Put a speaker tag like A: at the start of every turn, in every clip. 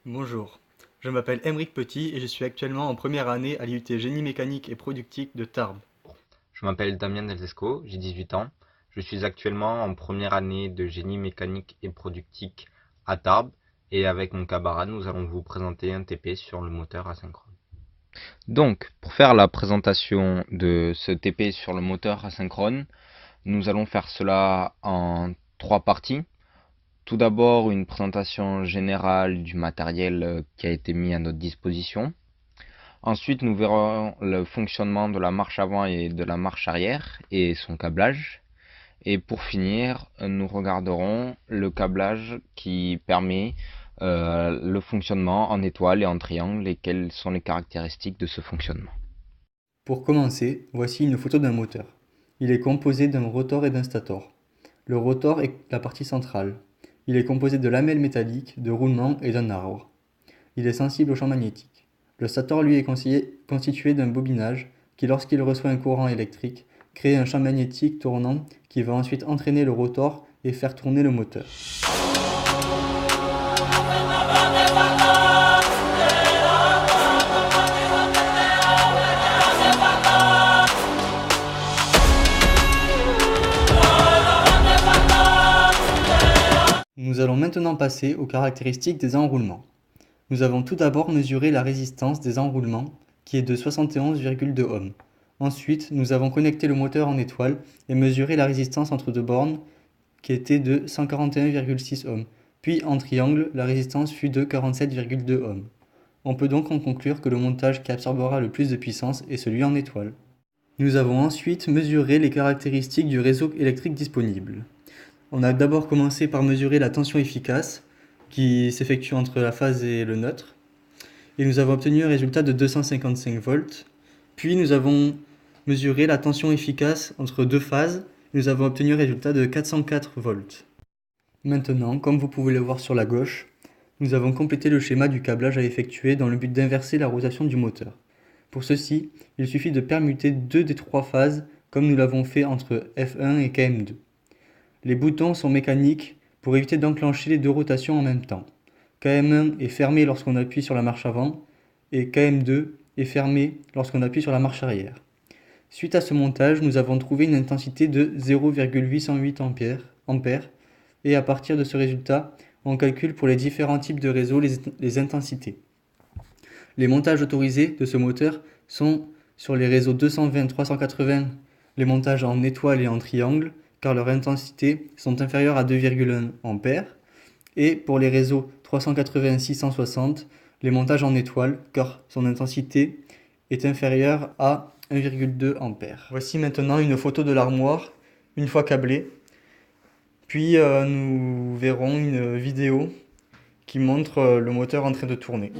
A: Bonjour, je m'appelle Aymeric Petit et je suis actuellement en première année à l'IUT Génie mécanique et productique de Tarbes.
B: Je m'appelle Damien Delzesco, j'ai 18 ans. Je suis actuellement en première année de génie mécanique et productique à Tarbes et avec mon camarade, nous allons vous présenter un TP sur le moteur asynchrone. Donc, pour faire la présentation de ce TP sur le moteur asynchrone, nous allons faire cela en trois parties. Tout d'abord, une présentation générale du matériel qui a été mis à notre disposition. Ensuite, nous verrons le fonctionnement de la marche avant et de la marche arrière et son câblage. Et pour finir, nous regarderons le câblage qui permet le fonctionnement en étoile et en triangle et quelles sont les caractéristiques de ce fonctionnement.
A: Pour commencer, voici une photo d'un moteur. Il est composé d'un rotor et d'un stator. Le rotor est la partie centrale. Il est composé de lamelles métalliques, de roulements et d'un arbre. Il est sensible au champ magnétique. Le stator lui est constitué d'un bobinage qui, lorsqu'il reçoit un courant électrique, crée un champ magnétique tournant qui va ensuite entraîner le rotor et faire tourner le moteur. Nous allons maintenant passer aux caractéristiques des enroulements. Nous avons tout d'abord mesuré la résistance des enroulements, qui est de 71,2 ohms. Ensuite, nous avons connecté le moteur en étoile et mesuré la résistance entre deux bornes, qui était de 141,6 ohms. Puis en triangle, la résistance fut de 47,2 ohms. On peut donc en conclure que le montage qui absorbera le plus de puissance est celui en étoile. Nous avons ensuite mesuré les caractéristiques du réseau électrique disponible. On a d'abord commencé par mesurer la tension efficace, qui s'effectue entre la phase et le neutre, et nous avons obtenu un résultat de 255 volts. Puis nous avons mesuré la tension efficace entre deux phases, et nous avons obtenu un résultat de 404 volts. Maintenant, comme vous pouvez le voir sur la gauche, nous avons complété le schéma du câblage à effectuer dans le but d'inverser la rotation du moteur. Pour ceci, il suffit de permuter deux des trois phases comme nous l'avons fait entre F1 et KM2. Les boutons sont mécaniques pour éviter d'enclencher les deux rotations en même temps. KM1 est fermé lorsqu'on appuie sur la marche avant et KM2 est fermé lorsqu'on appuie sur la marche arrière. Suite à ce montage, nous avons trouvé une intensité de 0,808 ampères et à partir de ce résultat, on calcule pour les différents types de réseaux les intensités. Les montages autorisés de ce moteur sont sur les réseaux 220-380, les montages en étoile et en triangle, car leurs intensités sont inférieures à 2,1 ampères, et pour les réseaux 380-660, les montages en étoile, car son intensité est inférieure à 1,2 ampères. Voici maintenant une photo de l'armoire, une fois câblée, puis nous verrons une vidéo qui montre le moteur en train de tourner.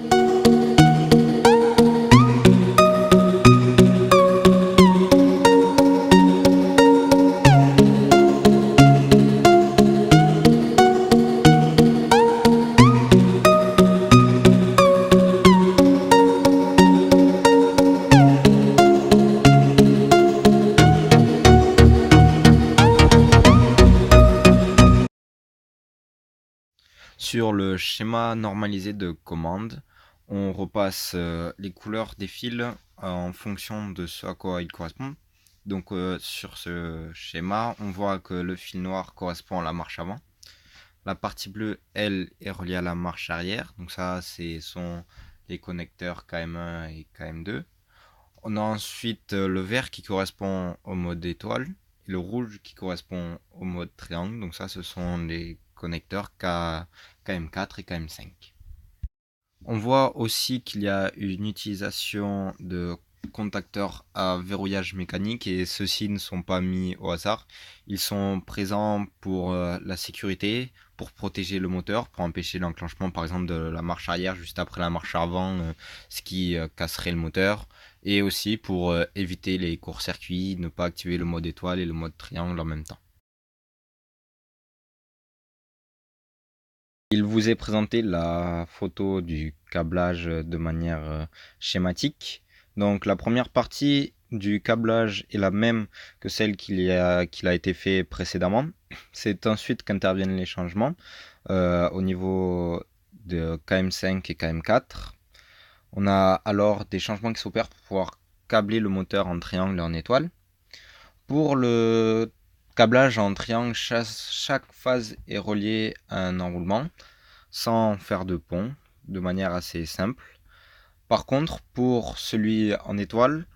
B: Sur le schéma normalisé de commande, on repasse les couleurs des fils en fonction de ce à quoi ils correspondent. Donc sur ce schéma, on voit que le fil noir correspond à la marche avant. La partie bleue, elle, est reliée à la marche arrière. Donc ça, ce sont les connecteurs KM1 et KM2. On a ensuite le vert qui correspond au mode étoile et le rouge qui correspond au mode triangle. Donc ça, ce sont les connecteurs KM4 et KM5. On voit aussi qu'il y a une utilisation de contacteurs à verrouillage mécanique et ceux-ci ne sont pas mis au hasard. Ils sont présents pour la sécurité, pour protéger le moteur, pour empêcher l'enclenchement par exemple de la marche arrière juste après la marche avant, ce qui casserait le moteur, et aussi pour éviter les courts-circuits, ne pas activer le mode étoile et le mode triangle en même temps. Il vous est présenté la photo du câblage de manière schématique. Donc la première partie du câblage est la même que celle qu'il a été fait précédemment. C'est ensuite qu'interviennent les changements au niveau de KM5 et KM4. On a alors des changements qui s'opèrent pour pouvoir câbler le moteur en triangle et en étoile. Pour le câblage en triangle, chaque phase est reliée à un enroulement sans faire de pont, de manière assez simple. Par contre, pour celui en étoile,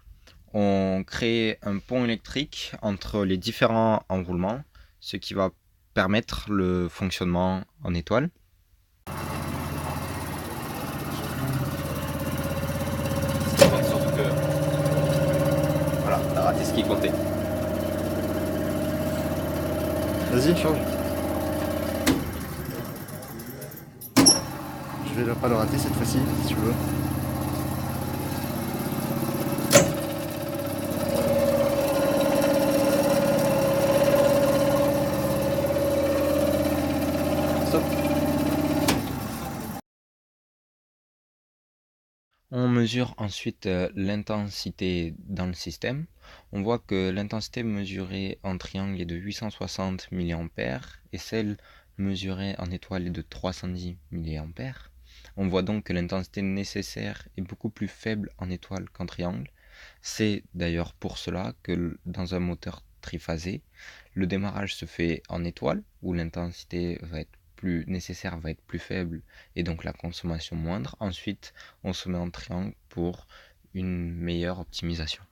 B: on crée un pont électrique entre les différents enroulements, ce qui va permettre le fonctionnement en étoile. Sauf que, voilà, t'as raté ce qui comptait.
A: Vas-y, change. Je vais pas le rater cette fois-ci, si tu veux. Stop.
B: On mesure ensuite l'intensité dans le système. On voit que l'intensité mesurée en triangle est de 860 mA et celle mesurée en étoile est de 310 mA. On voit donc que l'intensité nécessaire est beaucoup plus faible en étoile qu'en triangle. C'est d'ailleurs pour cela que dans un moteur triphasé, le démarrage se fait en étoile, où l'intensité nécessaire va être plus faible et donc la consommation moindre. Ensuite, on se met en triangle pour une meilleure optimisation.